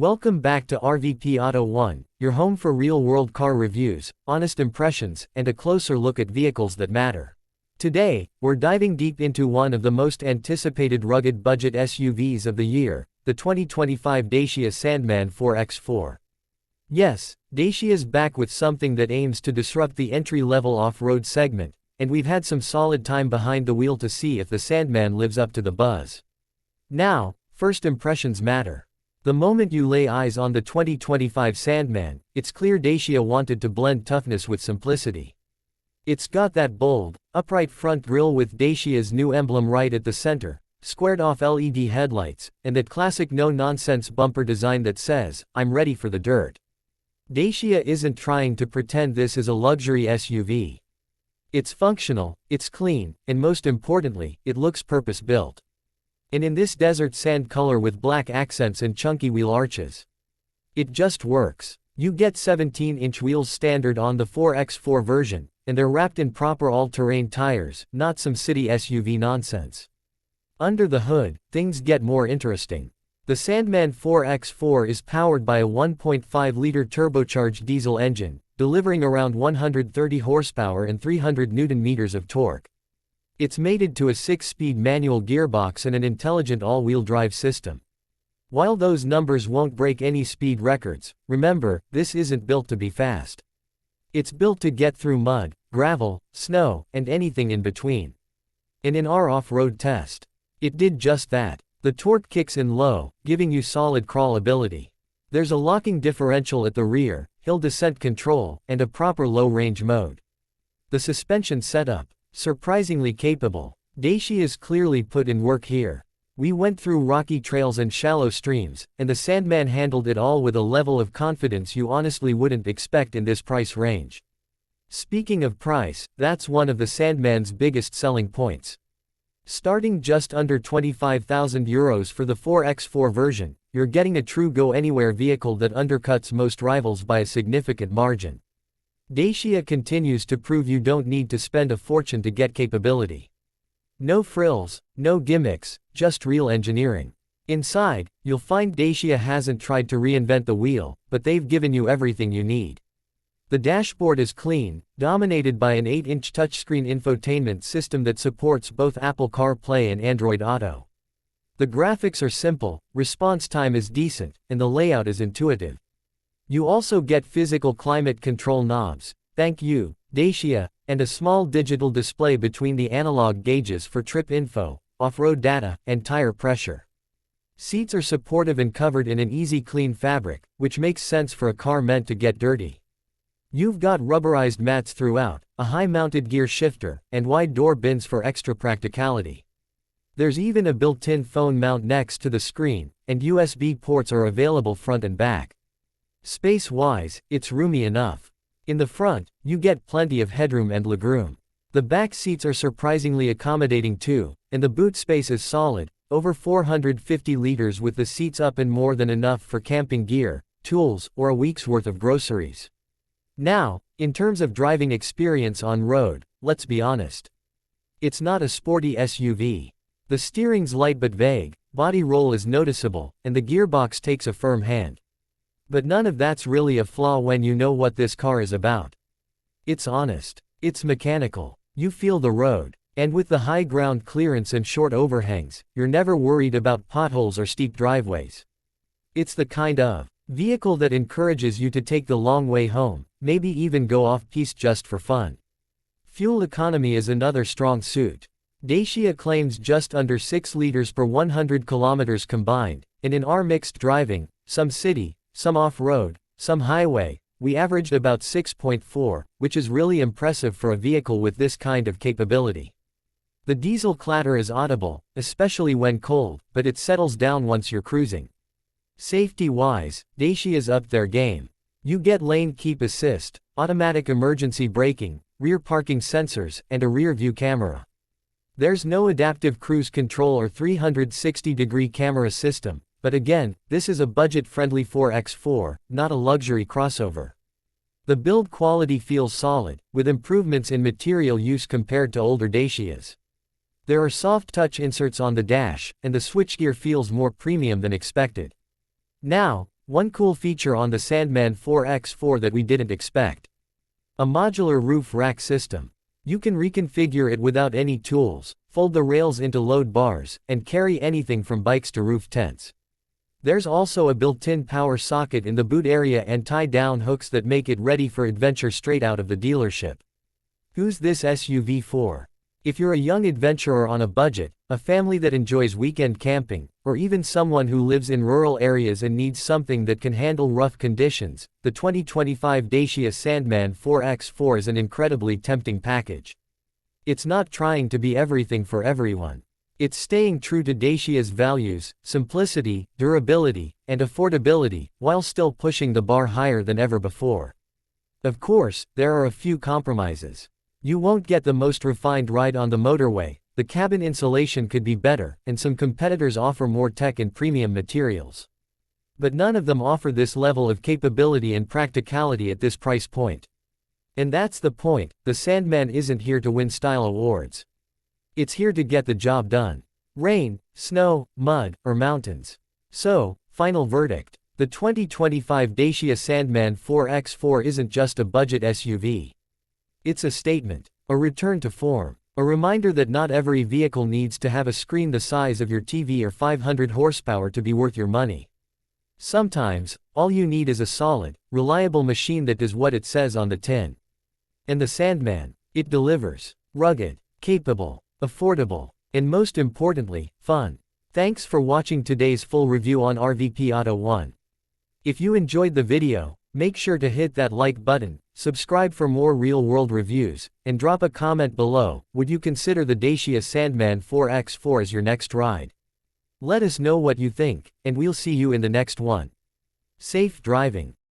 Welcome back to RVP Auto1, your home for real-world car reviews, honest impressions, and a closer look at vehicles that matter. Today, we're diving deep into one of the most anticipated rugged budget SUVs of the year, the 2025 Dacia Sandman 4x4. Yes, Dacia's back with something that aims to disrupt the entry-level off-road segment, and we've had some solid time behind the wheel to see if the Sandman lives up to the buzz. Now, first impressions matter. The moment you lay eyes on the 2025 Sandman, it's clear Dacia wanted to blend toughness with simplicity. It's got that bold, upright front grille with Dacia's new emblem right at the center, squared-off LED headlights, and that classic no-nonsense bumper design that says, "I'm ready for the dirt." Dacia isn't trying to pretend this is a luxury SUV. It's functional, it's clean, and most importantly, it looks purpose-built. And in this desert sand color with black accents and chunky wheel arches. It just works. You get 17-inch wheels standard on the 4x4 version, and they're wrapped in proper all-terrain tires, not some city SUV nonsense. Under the hood, things get more interesting. The Sandman 4x4 is powered by a 1.5-liter turbocharged diesel engine, delivering around 130 horsepower and 300 Nm of torque. It's mated to a 6-speed manual gearbox and an intelligent all-wheel drive system. While those numbers won't break any speed records, remember, this isn't built to be fast. It's built to get through mud, gravel, snow, and anything in between. And in our off-road test, it did just that. The torque kicks in low, giving you solid crawlability. There's a locking differential at the rear, hill descent control, and a proper low-range mode. The suspension setup, surprisingly capable. Dacia's clearly put in work here. We went through rocky trails and shallow streams, and the Sandman handled it all with a level of confidence you honestly wouldn't expect in this price range. Speaking of price, that's one of the Sandman's biggest selling points. Starting just under €25,000 for the 4x4 version, you're getting a true go-anywhere vehicle that undercuts most rivals by a significant margin. Dacia continues to prove you don't need to spend a fortune to get capability. No frills, no gimmicks, just real engineering. Inside, you'll find Dacia hasn't tried to reinvent the wheel, but they've given you everything you need. The dashboard is clean, dominated by an 8-inch touchscreen infotainment system that supports both Apple CarPlay and Android Auto. The graphics are simple, response time is decent, and the layout is intuitive. You also get physical climate control knobs, thank you, Dacia, and a small digital display between the analog gauges for trip info, off-road data, and tire pressure. Seats are supportive and covered in an easy clean fabric, which makes sense for a car meant to get dirty. You've got rubberized mats throughout, a high-mounted gear shifter, and wide door bins for extra practicality. There's even a built-in phone mount next to the screen, and USB ports are available front and back. Space-wise, it's roomy enough. In the front, you get plenty of headroom and legroom. The back seats are surprisingly accommodating too, and the boot space is solid, over 450 liters with the seats up and more than enough for camping gear, tools, or a week's worth of groceries. Now, in terms of driving experience on road, let's be honest. It's not a sporty SUV. The steering's light but vague, body roll is noticeable, and the gearbox takes a firm hand. But none of that's really a flaw when you know what this car is about. It's honest. It's mechanical. You feel the road. And with the high ground clearance and short overhangs, you're never worried about potholes or steep driveways. It's the kind of vehicle that encourages you to take the long way home, maybe even go off-piste just for fun. Fuel economy is another strong suit. Dacia claims just under 6 liters per 100 kilometers combined, and in our mixed driving, some city, some off-road, some highway, we averaged about 6.4, which is really impressive for a vehicle with this kind of capability. The diesel clatter is audible, especially when cold, but it settles down once you're cruising. Safety-wise, Dacia's upped their game. You get lane keep assist, automatic emergency braking, rear parking sensors, and a rear-view camera. There's no adaptive cruise control or 360-degree camera system, but again, this is a budget-friendly 4x4, not a luxury crossover. The build quality feels solid, with improvements in material use compared to older Dacias. There are soft touch inserts on the dash, and the switchgear feels more premium than expected. Now, One cool feature on the Sandman 4x4 that we didn't expect. A modular roof rack system. You can reconfigure it without any tools, fold the rails into load bars, and carry anything from bikes to roof tents. There's also a built-in power socket in the boot area and tie-down hooks that make it ready for adventure straight out of the dealership. Who's this SUV for? If you're a young adventurer on a budget, a family that enjoys weekend camping, or even someone who lives in rural areas and needs something that can handle rough conditions, the 2025 Dacia Sandman 4x4 is an incredibly tempting package. It's not trying to be everything for everyone. It's staying true to Dacia's values, simplicity, durability, and affordability, while still pushing the bar higher than ever before. Of course, there are a few compromises. You won't get the most refined ride on the motorway, the cabin insulation could be better, and some competitors offer more tech and premium materials. But none of them offer this level of capability and practicality at this price point. And that's the point, the Sandman isn't here to win style awards. It's here to get the job done. Rain, snow, mud, or mountains. So, final verdict. The 2025 Dacia Sandman 4x4 isn't just a budget SUV. It's a statement, a return to form, a reminder that not every vehicle needs to have a screen the size of your TV or 500 horsepower to be worth your money. Sometimes, all you need is a solid, reliable machine that does what it says on the tin. And the Sandman, it delivers. Rugged, capable, affordable, and most importantly, fun. Thanks for watching today's full review on RVP Auto1. If you enjoyed the video, make sure to hit that like button, subscribe for more real-world reviews, and drop a comment below. Would you consider the Dacia Sandman 4x4 as your next ride? Let us know what you think, and we'll see you in the next one. Safe driving.